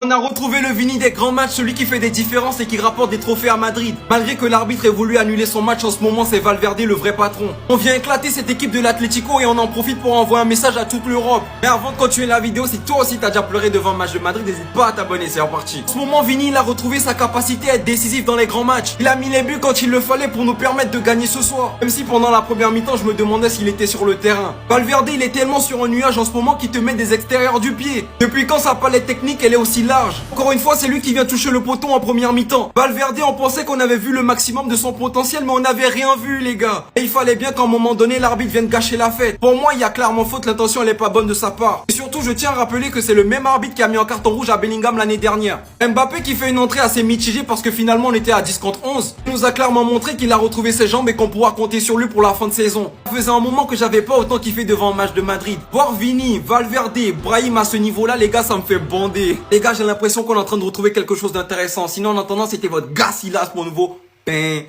On a retrouvé le Vini des grands matchs, celui qui fait des différences et qui rapporte des trophées à Madrid. Malgré que l'arbitre ait voulu annuler son match, en ce moment c'est Valverde le vrai patron. On vient éclater cette équipe de l'Atlético et on en profite pour envoyer un message à toute l'Europe. Mais avant de continuer la vidéo, si toi aussi t'as déjà pleuré devant un match de Madrid, n'hésite pas à t'abonner, c'est reparti. En ce moment Vini il a retrouvé sa capacité à être décisif dans les grands matchs. Il a mis les buts quand il le fallait pour nous permettre de gagner ce soir. Même si pendant la première mi-temps je me demandais s'il était sur le terrain. Valverde il est tellement sur un nuage en ce moment qu'il te met des extérieurs du pied. Depuis quand sa palette technique elle est aussi large? Encore une fois c'est lui qui vient toucher le poteau en première mi-temps. Valverde on pensait qu'on avait vu le maximum de son potentiel mais on n'avait rien vu les gars. Et il fallait bien qu'à un moment donné l'arbitre vienne gâcher la fête. Pour moi il y a clairement faute, l'intention elle est pas bonne de sa part. Et surtout je tiens à rappeler que c'est le même arbitre qui a mis en carton rouge à Bellingham l'année dernière. Mbappé qui fait une entrée assez mitigée parce que finalement on était à 10 contre 11. Il nous a clairement montré qu'il a retrouvé ses jambes et qu'on pourra compter sur lui pour la fin de saison. Ça faisait un moment que j'avais pas autant kiffé devant un match de Madrid. Voir Vini, Valverde, Brahim à ce niveau là les gars ça me fait bander. Les gars j'ai l'impression qu'on est en train de retrouver quelque chose d'intéressant. Sinon en attendant c'était votre gars Silas pour nouveau banger.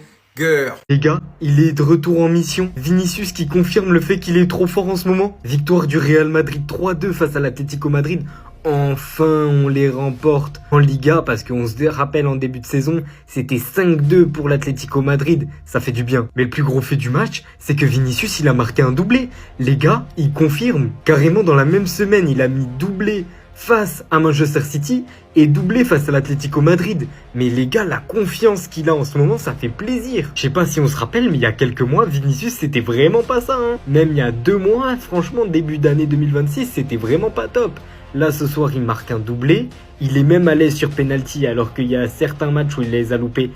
Les gars, il est de retour en mission. Vinicius qui confirme le fait qu'il est trop fort en ce moment. Victoire du Real Madrid 3-2 face à l'Atlético Madrid. Enfin, on les remporte en Liga parce qu'on se rappelle en début de saison, c'était 5-2 pour l'Atlético Madrid. Ça fait du bien. Mais le plus gros fait du match, c'est que Vinicius, il a marqué un doublé. Les gars, il confirme. Carrément dans la même semaine, il a mis doublé face à Manchester City et doublé face à l'Atlético Madrid. Mais les gars, la confiance qu'il a en ce moment, ça fait plaisir. Je sais pas si on se rappelle, mais il y a quelques mois, Vinicius, c'était vraiment pas ça. Même il y a 2 mois, franchement, début d'année 2026, c'était vraiment pas top. Là, ce soir, il marque un doublé. Il est même à l'aise sur penalty, alors qu'il y a certains matchs où il les a loupés.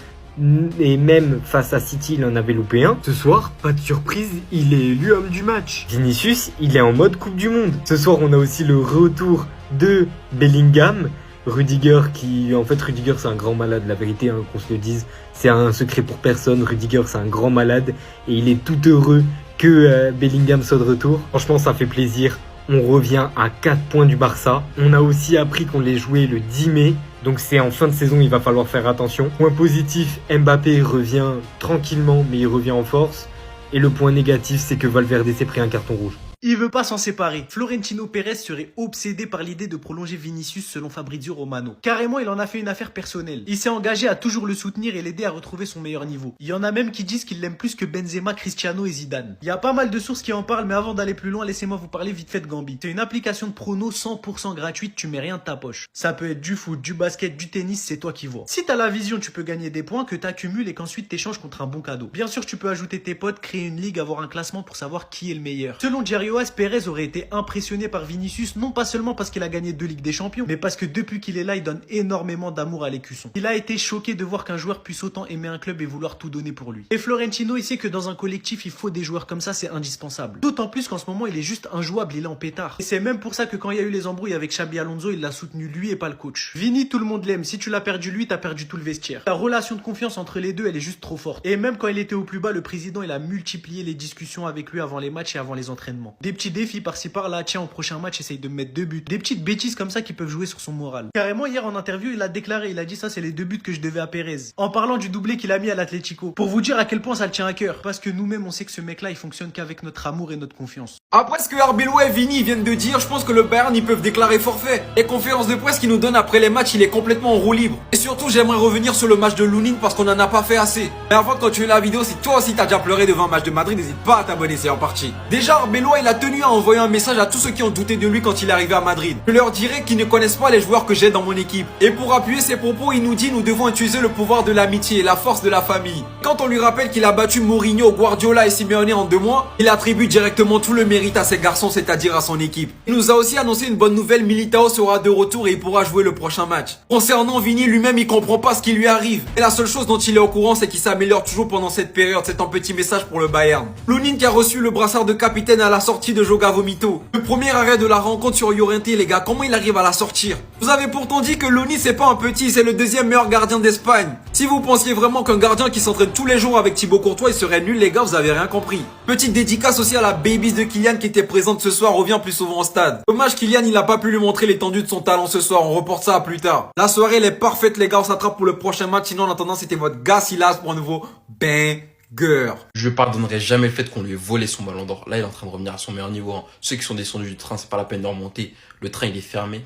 Et même face à City, il en avait loupé un. Ce soir, pas de surprise, il est élu homme du match. Vinicius, il est en mode Coupe du Monde. Ce soir, on a aussi le retour de Bellingham. Rudiger Rudiger c'est un grand malade, la vérité, qu'on se le dise. C'est un secret pour personne. Rudiger c'est un grand malade. Et il est tout heureux que Bellingham soit de retour. Franchement, ça fait plaisir. On revient à 4 points du Barça. On a aussi appris qu'on les jouait le 10 mai. Donc c'est en fin de saison, il va falloir faire attention. Point positif, Mbappé revient tranquillement, mais il revient en force. Et le point négatif, c'est que Valverde s'est pris un carton rouge. Il veut pas s'en séparer. Florentino Pérez serait obsédé par l'idée de prolonger Vinicius selon Fabrizio Romano. Carrément, il en a fait une affaire personnelle. Il s'est engagé à toujours le soutenir et l'aider à retrouver son meilleur niveau. Il y en a même qui disent qu'il l'aime plus que Benzema, Cristiano et Zidane. Il y a pas mal de sources qui en parlent, mais avant d'aller plus loin, laissez-moi vous parler vite fait de Gambit. C'est une application de prono 100% gratuite, tu mets rien de ta poche. Ça peut être du foot, du basket, du tennis, c'est toi qui vois. Si t'as la vision, tu peux gagner des points que t'accumules et qu'ensuite t'échanges contre un bon cadeau. Bien sûr, tu peux ajouter tes potes, créer une ligue, avoir un classement pour savoir qui est le meilleur. Selon Jerry Oas, Pérez aurait été impressionné par Vinicius, non pas seulement parce qu'il a gagné 2 Ligues des Champions, mais parce que depuis qu'il est là, il donne énormément d'amour à l'écusson. Il a été choqué de voir qu'un joueur puisse autant aimer un club et vouloir tout donner pour lui. Et Florentino, il sait que dans un collectif, il faut des joueurs comme ça, c'est indispensable. D'autant plus qu'en ce moment, il est juste injouable, il est en pétard. Et c'est même pour ça que quand il y a eu les embrouilles avec Xabi Alonso, il l'a soutenu lui et pas le coach. Vini, tout le monde l'aime. Si tu l'as perdu lui, t'as perdu tout le vestiaire. La relation de confiance entre les deux, elle est juste trop forte. Et même quand il était au plus bas, le président, il a multiplié les discussions avec lui avant les matchs et avant les entraînements. Des petits défis par-ci par-là, tiens, au prochain match, essaye de me mettre 2 buts. Des petites bêtises comme ça qui peuvent jouer sur son moral. Carrément, hier en interview, il a déclaré, il a dit ça, c'est les 2 buts que je devais à Pérez. En parlant du doublé qu'il a mis à l'Atlético. Pour vous dire à quel point ça le tient à cœur. Parce que nous-mêmes, on sait que ce mec-là, il fonctionne qu'avec notre amour et notre confiance. Après ce que Arbeloa et Vini viennent de dire, je pense que le Bayern ils peuvent déclarer forfait. Les conférences de presse qu'il nous donne après les matchs, il est complètement en roue libre. Et surtout, j'aimerais revenir sur le match de Lunin parce qu'on en a pas fait assez. Mais avant de continuer la vidéo, si toi aussi t'as déjà pleuré devant un match de Madrid, n'hésite pas à t'abonner, c'est reparti. Déjà, Arbeloa il a tenu à envoyer un message à tous ceux qui ont douté de lui quand il est arrivé à Madrid. Je leur dirais qu'ils ne connaissent pas les joueurs que j'ai dans mon équipe. Et pour appuyer ses propos, il nous dit nous devons utiliser le pouvoir de l'amitié, la force de la famille. Quand on lui rappelle qu'il a battu Mourinho, Guardiola et Simeone en 2 mois, il attribue directement tout le mérite à ses garçons, c'est-à-dire à son équipe. Il nous a aussi annoncé une bonne nouvelle, Militao sera de retour et il pourra jouer le prochain match. Concernant Vini, lui-même il comprend pas ce qui lui arrive. Et la seule chose dont il est au courant, c'est qu'il s'améliore toujours pendant cette période. C'est un petit message pour le Bayern. Lunin qui a reçu le brassard de capitaine à la sortie de Joga Vomito. Le premier arrêt de la rencontre sur Llorente, les gars, comment il arrive à la sortir? Vous avez pourtant dit que Lunin c'est pas un petit, c'est le 2e meilleur gardien d'Espagne. Si vous pensiez vraiment qu'un gardien qui s'entraîne tous les jours avec Thibaut Courtois il serait nul, les gars, vous avez rien compris. Petite dédicace aussi à la babies de Kylian qui était présente ce soir, revient plus souvent au stade. Dommage Kylian il a pas pu lui montrer l'étendue de son talent ce soir, on reporte ça à plus tard. La soirée elle est parfaite les gars, on s'attrape pour le prochain match, sinon en attendant c'était votre gars Silas pour un nouveau banger. Banger. Je lui pardonnerai jamais le fait qu'on lui ait volé son ballon d'or. Là, il est en train de revenir à son meilleur niveau. Hein. Ceux qui sont descendus du train, c'est pas la peine de remonter. Le train, il est fermé.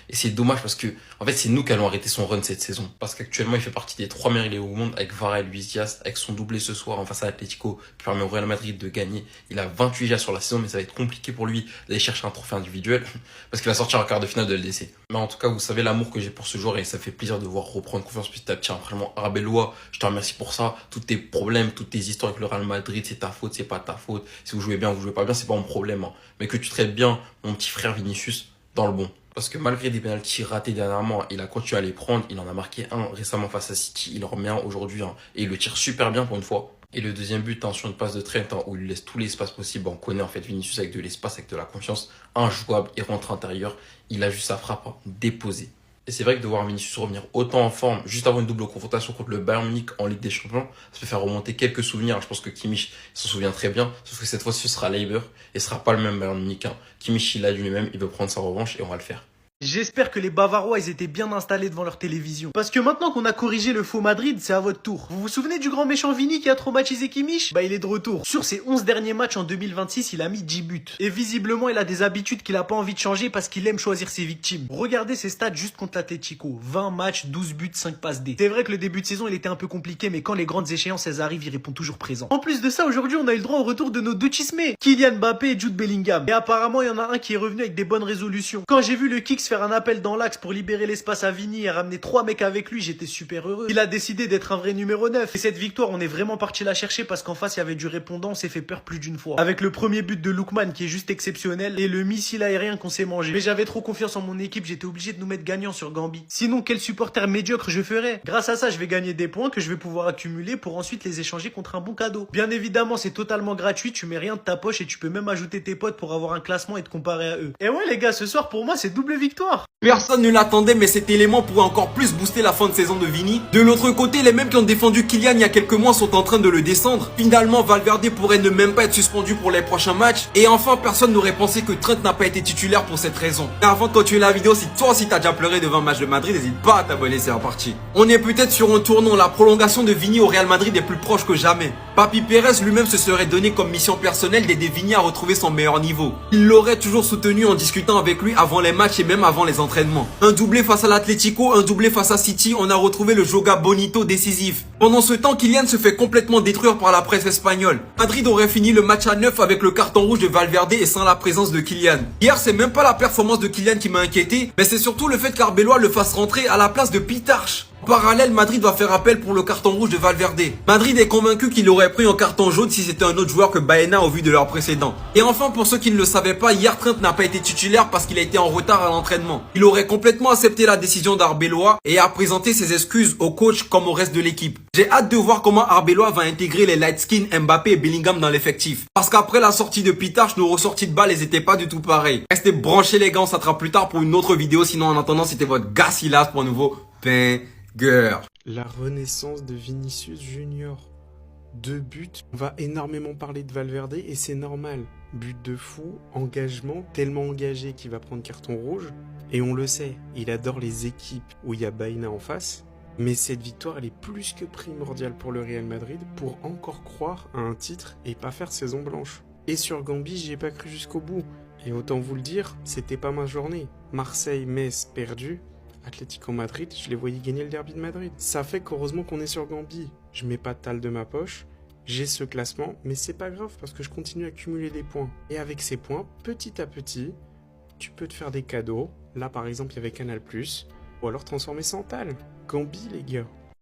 Et c'est dommage parce que, en fait, c'est nous qui allons arrêter son run cette saison. Parce qu'actuellement, il fait partie des 3 meilleurs au monde avec Varane et Luis Diaz, avec son doublé ce soir en face à l'Atlético, qui permet au Real Madrid de gagner. Il a 28 déjà sur la saison, mais ça va être compliqué pour lui d'aller chercher un trophée individuel parce qu'il va sortir en quart de finale de LDC. Mais en tout cas, vous savez l'amour que j'ai pour ce joueur et ça fait plaisir de voir reprendre confiance petit à petit. Vraiment, Arbeloa, je te remercie pour ça. Tous tes problèmes, toutes tes histoires avec le Real Madrid, c'est ta faute, c'est pas ta faute. Si vous jouez bien, vous jouez pas bien, c'est pas mon problème. Hein. Mais que tu traites bien mon petit frère Vinicius dans le bon. Parce que malgré des pénaltys ratés dernièrement, il a continué à les prendre. Il en a marqué un récemment face à City. Il en remet un aujourd'hui. Hein, et il le tire super bien pour une fois. Et le deuxième but, hein, sur une passe de Trent, hein, où il lui laisse tout l'espace possible. On connaît en fait Vinicius avec de l'espace, avec de la confiance. Injouable, il rentre intérieur. Il a juste sa frappe déposée. Et c'est vrai que de voir Vinicius revenir autant en forme, juste avant une double confrontation contre le Bayern Munich en Ligue des Champions, ça peut faire remonter quelques souvenirs. Je pense que Kimmich s'en souvient très bien, sauf que cette fois-ci ce sera Leiber et ce sera pas le même Bayern Munich. Hein. Kimmich, il a lui-même, il veut prendre sa revanche et on va le faire. J'espère que les Bavarois ils étaient bien installés devant leur télévision. Parce que maintenant qu'on a corrigé le faux Madrid, c'est à votre tour. Vous vous souvenez du grand méchant Vini qui a traumatisé Kimmich? Bah il est de retour. Sur ses 11 derniers matchs en 2026, il a mis 10 buts. Et visiblement il a des habitudes qu'il a pas envie de changer parce qu'il aime choisir ses victimes. Regardez ses stats juste contre l'Atlético. 20 matchs, 12 buts, 5 passes D. C'est vrai que le début de saison il était un peu compliqué, mais quand les grandes échéances elles arrivent, il répond toujours présent. En plus de ça, aujourd'hui on a eu le droit au retour de nos deux chismés, Kylian Mbappé et Jude Bellingham. Et apparemment il y en a un qui est revenu avec des bonnes résolutions. Quand j'ai vu le Kicks faire un appel dans l'axe pour libérer l'espace à Vini et ramener 3 mecs avec lui, j'étais super heureux. Il a décidé d'être un vrai numéro 9. Et cette victoire, on est vraiment parti la chercher parce qu'en face, il y avait du répondant, on s'est fait peur plus d'une fois. Avec le premier but de Lookman qui est juste exceptionnel et le missile aérien qu'on s'est mangé. Mais j'avais trop confiance en mon équipe, j'étais obligé de nous mettre gagnants sur Gambi. Sinon, quel supporter médiocre je ferais? Grâce à ça, je vais gagner des points que je vais pouvoir accumuler pour ensuite les échanger contre un bon cadeau. Bien évidemment, c'est totalement gratuit, tu mets rien de ta poche et tu peux même ajouter tes potes pour avoir un classement et te comparer à eux. Et ouais les gars, ce soir pour moi, c'est double victoire. Personne ne l'attendait, mais cet élément pourrait encore plus booster la fin de saison de Vini. De l'autre côté, les mêmes qui ont défendu Kylian il y a quelques mois sont en train de le descendre. Finalement, Valverde pourrait ne même pas être suspendu pour les prochains matchs. Et enfin, personne n'aurait pensé que Trent n'a pas été titulaire pour cette raison. Et avant de continuer la vidéo, si toi aussi t'as déjà pleuré devant un match de Madrid, n'hésite pas à t'abonner, c'est reparti. On est peut-être sur un tournant, la prolongation de Vini au Real Madrid est plus proche que jamais. Papi Pérez lui-même se serait donné comme mission personnelle d'aider Vini à retrouver son meilleur niveau. Il l'aurait toujours soutenu en discutant avec lui avant les matchs et même avant les entraînements. Un doublé face à l'Atlético, un doublé face à City, on a retrouvé le Joga Bonito décisif. Pendant ce temps, Kylian se fait complètement détruire par la presse espagnole. Madrid aurait fini le match à 9 avec le carton rouge de Valverde et sans la présence de Kylian. Hier, c'est même pas la performance de Kylian qui m'a inquiété, mais c'est surtout le fait qu'Arbeloa le fasse rentrer à la place de Pitarch. En parallèle, Madrid va faire appel pour le carton rouge de Valverde. Madrid est convaincu qu'il aurait pris un carton jaune si c'était un autre joueur que Baena au vu de leur précédent. Et enfin, pour ceux qui ne le savaient pas, hier Trent n'a pas été titulaire parce qu'il a été en retard à l'entraînement. Il aurait complètement accepté la décision d'Arbeloa et a présenté ses excuses au coach comme au reste de l'équipe. J'ai hâte de voir comment Arbeloa va intégrer les light skin Mbappé et Bellingham dans l'effectif. Parce qu'après la sortie de Pitarch, nos ressorties de balles elles étaient pas du tout pareilles. Restez branchés les gars, on s'attrape plus tard pour une autre vidéo. Sinon en attendant, c'était votre gars Silas pour un nouveau banger. La renaissance de Vinicius Junior. 2 buts. On va énormément parler de Valverde et c'est normal. But de fou, engagement, tellement engagé qu'il va prendre carton rouge. Et on le sait, il adore les équipes où il y a Baena en face. Mais cette victoire, elle est plus que primordiale pour le Real Madrid pour encore croire à un titre et pas faire saison blanche. Et sur Gambi, j'y ai pas cru jusqu'au bout. Et autant vous le dire, c'était pas ma journée. Marseille, Metz, perdu. Atlético Madrid, je les voyais gagner le derby de Madrid. Ça fait qu'heureusement qu'on est sur Gambi. Je mets pas de tal de ma poche, j'ai ce classement, mais c'est pas grave parce que je continue à accumuler des points. Et avec ces points, petit à petit, tu peux te faire des cadeaux. Là par exemple, il y avait Canal+, ou alors transformer ça en tal. Gambi les gars.